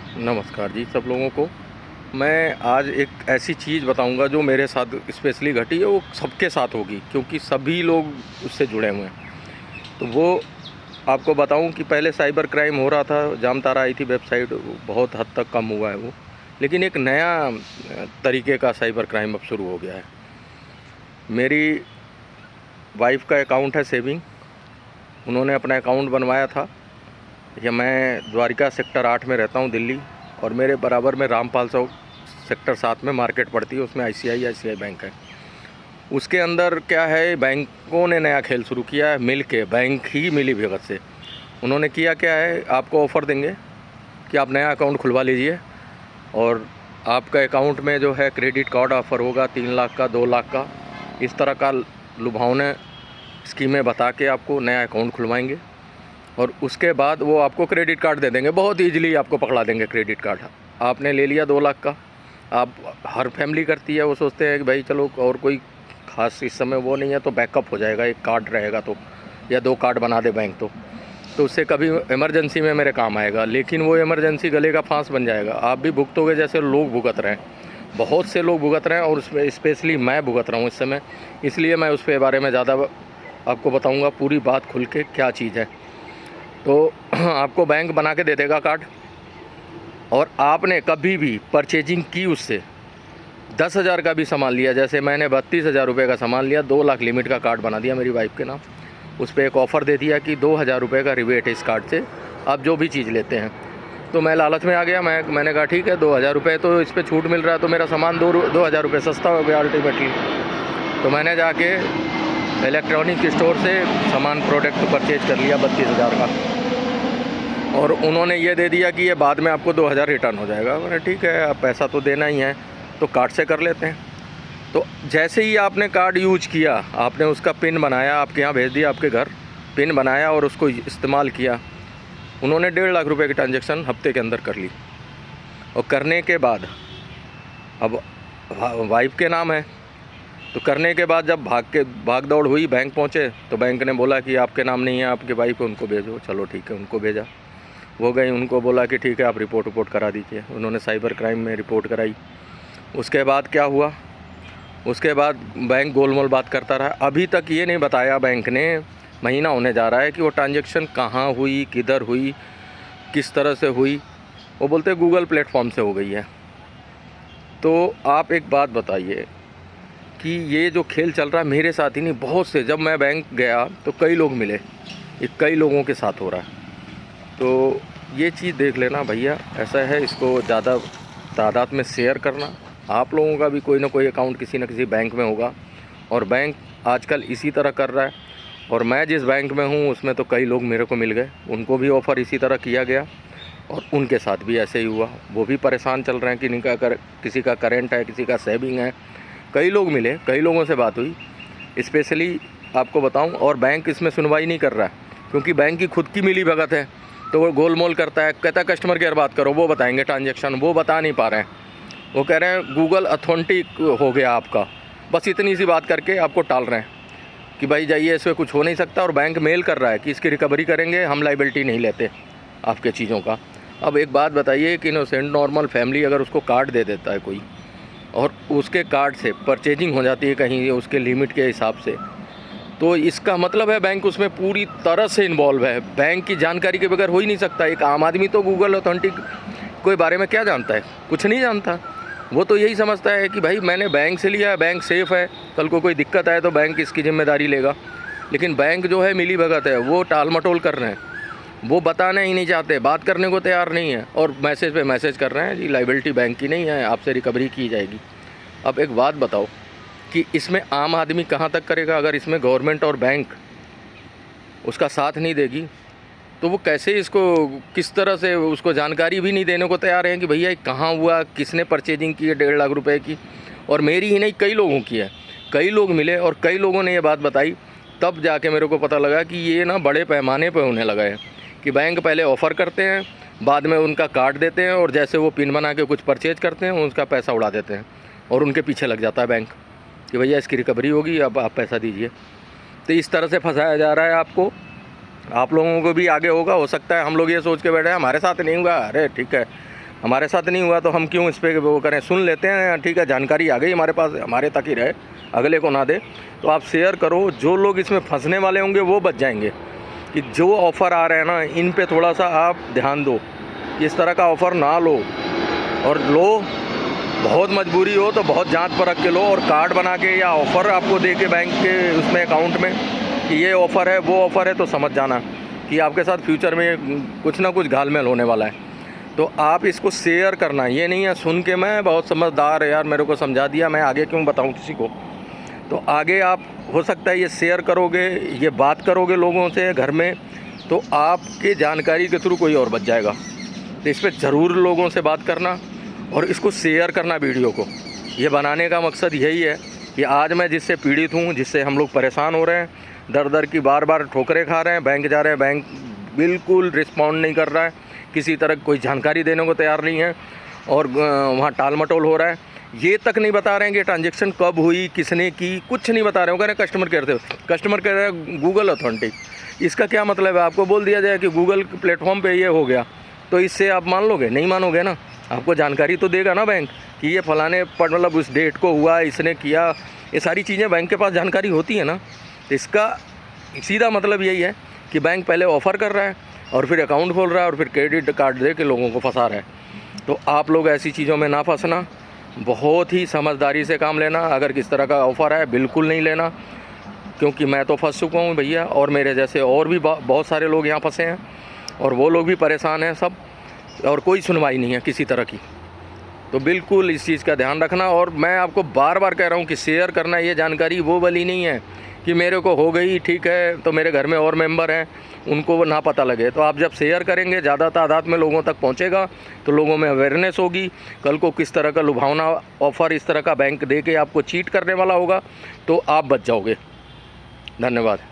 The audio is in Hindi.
नमस्कार जी सब लोगों को। मैं आज एक ऐसी चीज़ बताऊंगा जो मेरे साथ स्पेशली घटी है, वो सबके साथ होगी क्योंकि सभी लोग उससे जुड़े हुए हैं। तो वो आपको बताऊं कि पहले साइबर क्राइम हो रहा था, जामतारा आई थी वेबसाइट, बहुत हद तक कम हुआ है वो, लेकिन एक नया तरीके का साइबर क्राइम अब शुरू हो गया है। मेरी वाइफ का अकाउंट है सेविंग, उन्होंने अपना अकाउंट बनवाया था। या मैं द्वारिका सेक्टर 8 में रहता हूँ दिल्ली, और मेरे बराबर में रामपाल चौक सेक्टर 7 में मार्केट पड़ती है, उसमें आईसीआई बैंक है। उसके अंदर क्या है, बैंकों ने नया खेल शुरू किया है, मिल के बैंक ही मिली भगत से। उन्होंने किया क्या है, आपको ऑफ़र देंगे कि आप नया अकाउंट खुलवा लीजिए और आपका अकाउंट में जो है क्रेडिट कार्ड ऑफ़र होगा 3 लाख का, 2 लाख का, इस तरह का लुभावने स्कीमें बता के आपको नया अकाउंट खुलवाएंगे। और उसके बाद वो आपको क्रेडिट कार्ड दे देंगे, बहुत ईजिली आपको पकड़ा देंगे क्रेडिट कार्ड। आपने ले लिया 2 लाख का, आप हर फैमिली करती है, वो सोचते हैं कि भाई चलो और कोई ख़ास इस समय वो नहीं है तो बैकअप हो जाएगा, एक कार्ड रहेगा तो, या 2 कार्ड बना दे बैंक तो उससे कभी इमरजेंसी में मेरे काम आएगा। लेकिन वो इमरजेंसी गले का फांस बन जाएगा, आप भी भुगतोगे जैसे लोग भुगत रहे हैं, बहुत से लोग भुगत रहे हैं, और उसमें स्पेशली मैं भुगत रहा हूँ इस समय। इसलिए मैं उस बारे में ज़्यादा आपको बताऊँगा, पूरी बात खुल के क्या चीज़ है। तो आपको बैंक बना के दे देगा कार्ड, और आपने कभी भी परचेजिंग की उससे 10,000 का भी सामान लिया, जैसे मैंने 32,000 रुपये का सामान लिया, 2 लाख लिमिट का कार्ड बना दिया मेरी वाइफ के नाम, उस पर एक ऑफ़र दे दिया कि 2,000 रुपये का रिबेट है इस कार्ड से, आप जो भी चीज़ लेते हैं। तो मैं लालच में आ गया, मैंने कहा ठीक है 2,000 रुपये तो इस पर छूट मिल रहा है, तो मेरा सामान 2,000 रुपये सस्ता हो गया अल्टीमेटली। तो मैंने जाके इलेक्ट्रॉनिक स्टोर से सामान प्रोडक्ट परचेज कर लिया 32,000 का, और उन्होंने ये दे दिया कि ये बाद में आपको 2,000 रिटर्न हो जाएगा। मैंने ठीक है, अब पैसा तो देना ही है तो कार्ड से कर लेते हैं। तो जैसे ही आपने कार्ड यूज किया, आपने उसका पिन बनाया, आपके यहाँ भेज दिया आपके घर, पिन बनाया और उसको इस्तेमाल किया, उन्होंने 1.5 लाख रुपए की ट्रांजैक्शन हफ्ते के अंदर कर ली। और करने के बाद अब वाइफ के नाम है, तो करने के बाद जब भाग दौड़ हुई, बैंक पहुँचे तो बैंक ने बोला कि आपके नाम नहीं है, आपके वाइफ है, उनको भेजो। चलो ठीक है, उनको भेजा, वो गई, उनको बोला कि ठीक है आप रिपोर्ट करा दीजिए। उन्होंने साइबर क्राइम में रिपोर्ट कराई। उसके बाद क्या हुआ, उसके बाद बैंक गोलमोल बात करता रहा। अभी तक ये नहीं बताया बैंक ने, महीना होने जा रहा है, कि वो ट्रांजैक्शन कहाँ हुई, किधर हुई, किस तरह से हुई। वो बोलते गूगल प्लेटफॉर्म से हो गई है। तो आप एक बात बताइए कि ये जो खेल चल रहा है मेरे साथ ही नहीं, बहुत से, जब मैं बैंक गया तो कई लोग मिले, ये कई लोगों के साथ हो रहा है। तो ये चीज़ देख लेना भैया, ऐसा है, इसको ज़्यादा तादाद में शेयर करना। आप लोगों का भी कोई ना कोई अकाउंट किसी न किसी बैंक में होगा, और बैंक आजकल इसी तरह कर रहा है। और मैं जिस बैंक में हूँ उसमें तो कई लोग मेरे को मिल गए, उनको भी ऑफ़र इसी तरह किया गया, और उनके साथ भी ऐसे ही हुआ। वो भी परेशान चल रहे हैं कि किसी का करेंट है, किसी का सेविंग है। कई लोग मिले, कई लोगों से बात हुई, स्पेशली आपको बताऊं। और बैंक इसमें सुनवाई नहीं कर रहा है, क्योंकि बैंक की खुद की मिली भगत है, तो वो गोलमोल करता है, कहता है कस्टमर केयर बात करो, वो बताएंगे ट्रांजैक्शन, वो बता नहीं पा रहे हैं। वो कह रहे हैं गूगल अथेंटिक हो गया आपका, बस इतनी सी बात करके आपको टाल रहे हैं कि भाई जाइए, इसमें कुछ हो नहीं सकता। और बैंक मेल कर रहा है कि इसकी रिकवरी करेंगे, हम लाइबिलिटी नहीं लेते आपके चीज़ों का। अब एक बात बताइए कि इनोसेंट नॉर्मल फैमिली अगर उसको कार्ड दे देता है कोई, और उसके कार्ड से परचेजिंग हो जाती है कहीं उसके लिमिट के हिसाब से, तो इसका मतलब है बैंक उसमें पूरी तरह से इन्वॉल्व है। बैंक की जानकारी के बगैर हो ही नहीं सकता। एक आम आदमी तो गूगल ऑथेंटिक के बारे में क्या जानता है, कुछ नहीं जानता। वो तो यही समझता है कि भाई मैंने बैंक से लिया है, बैंक सेफ़ है, कल को कोई दिक्कत आए तो बैंक इसकी जिम्मेदारी लेगा। लेकिन बैंक जो है मिली भगत है, वो टाल मटोल कर रहे हैं, वो बताना ही नहीं चाहते, बात करने को तैयार नहीं है, और मैसेज पे मैसेज कर रहे हैं जी लाइबिलिटी बैंक की नहीं है, आपसे रिकवरी की जाएगी। अब एक बात बताओ कि इसमें आम आदमी कहाँ तक करेगा, अगर इसमें गवर्नमेंट और बैंक उसका साथ नहीं देगी तो वो कैसे इसको, किस तरह से उसको जानकारी भी नहीं देने को तैयार है कि भैया कहाँ हुआ, किसने परचेजिंग की है 1.5 लाख रुपए की। और मेरी ही नहीं, कई लोगों की है। कई लोग मिले और कई लोगों ने ये बात बताई, तब जाके मेरे को पता लगा कि ये ना बड़े पैमाने पर होने लगा है, कि बैंक पहले ऑफ़र करते हैं, बाद में उनका कार्ड देते हैं, और जैसे वो पिन बना के कुछ परचेज करते हैं उसका पैसा उड़ा देते हैं, और उनके पीछे लग जाता है बैंक कि भैया इसकी रिकवरी होगी, अब आप पैसा दीजिए। तो इस तरह से फंसाया जा रहा है आपको। आप लोगों को भी आगे होगा, हो सकता है हम लोग ये सोच के बैठे हैं हमारे साथ नहीं हुआ, अरे ठीक है, हमारे साथ नहीं हुआ तो हम क्यों इस पर वो करें। सुन लेते हैं, ठीक है, जानकारी आ गई हमारे पास, हमारे तक ही रहे, अगले को ना दे। तो आप शेयर करो, जो लोग इसमें फंसने वाले होंगे वो बच जाएंगे। कि जो ऑफ़र आ रहे हैं ना, इन पे थोड़ा सा आप ध्यान दो, इस तरह का ऑफ़र ना लो, और लो बहुत मजबूरी हो तो बहुत जांच परख के लो, और कार्ड बना के या ऑफ़र आपको दे के बैंक के उसमें अकाउंट में कि ये ऑफ़र है वो ऑफ़र है, तो समझ जाना कि आपके साथ फ्यूचर में कुछ ना कुछ घालमेल होने वाला है। तो आप इसको शेयर करना, ये नहीं है सुन के मैं बहुत समझदार है यार, मेरे को समझा दिया, मैं आगे क्यों बताऊं किसी को। तो आगे आप हो सकता है ये शेयर करोगे, ये बात करोगे लोगों से घर में, तो आपके जानकारी के थ्रू कोई और बच जाएगा। तो इस पर ज़रूर लोगों से बात करना और इसको शेयर करना वीडियो को। ये बनाने का मकसद यही है कि आज मैं जिससे पीड़ित हूँ, जिससे हम लोग परेशान हो रहे हैं, दर दर की बार बार ठोकरें खा रहे हैं, बैंक जा रहे हैं, बैंक बिल्कुल रिस्पॉन्ड नहीं कर रहा है, किसी तरह कोई जानकारी देने को तैयार नहीं है, और वहाँ टाल मटोल हो रहा है। ये तक नहीं बता रहे हैं कि ट्रांजेक्शन कब हुई, किसने की, कुछ नहीं बता रहे हैं। वो कह रहे हैं कस्टमर केयर से, कस्टमर केयर गूगल अथॉरिटी। इसका क्या मतलब है? आपको बोल दिया जाए कि गूगल प्लेटफॉर्म पे ये हो गया, तो इससे आप मान लोगे? नहीं मानोगे ना। आपको जानकारी तो देगा ना बैंक कि ये फलाने पर मतलब उस डेट को हुआ, इसने किया, ये सारी चीज़ें बैंक के पास जानकारी होती है ना। तो इसका सीधा मतलब यही है कि बैंक पहले ऑफ़र कर रहा है और फिर अकाउंट खोल रहा है और फिर क्रेडिट कार्ड दे के लोगों को फंसा रहा है। तो आप लोग ऐसी चीज़ों में ना फंसना, बहुत ही समझदारी से काम लेना। अगर किस तरह का ऑफ़र है बिल्कुल नहीं लेना, क्योंकि मैं तो फंस चुका हूँ भैया, और मेरे जैसे और भी बहुत सारे लोग यहाँ फंसे हैं, और वो लोग भी परेशान हैं सब, और कोई सुनवाई नहीं है किसी तरह की। तो बिल्कुल इस चीज़ का ध्यान रखना। और मैं आपको बार बार कह रहा हूँ कि शेयर करना, ये जानकारी वो वाली नहीं है कि मेरे को हो गई ठीक है तो मेरे घर में और मेंबर हैं उनको वो ना पता लगे। तो आप जब शेयर करेंगे ज़्यादा तादाद में लोगों तक पहुँचेगा तो लोगों में अवेयरनेस होगी। कल को किस तरह का लुभावना ऑफ़र इस तरह का बैंक दे के आपको चीट करने वाला होगा तो आप बच जाओगे। धन्यवाद।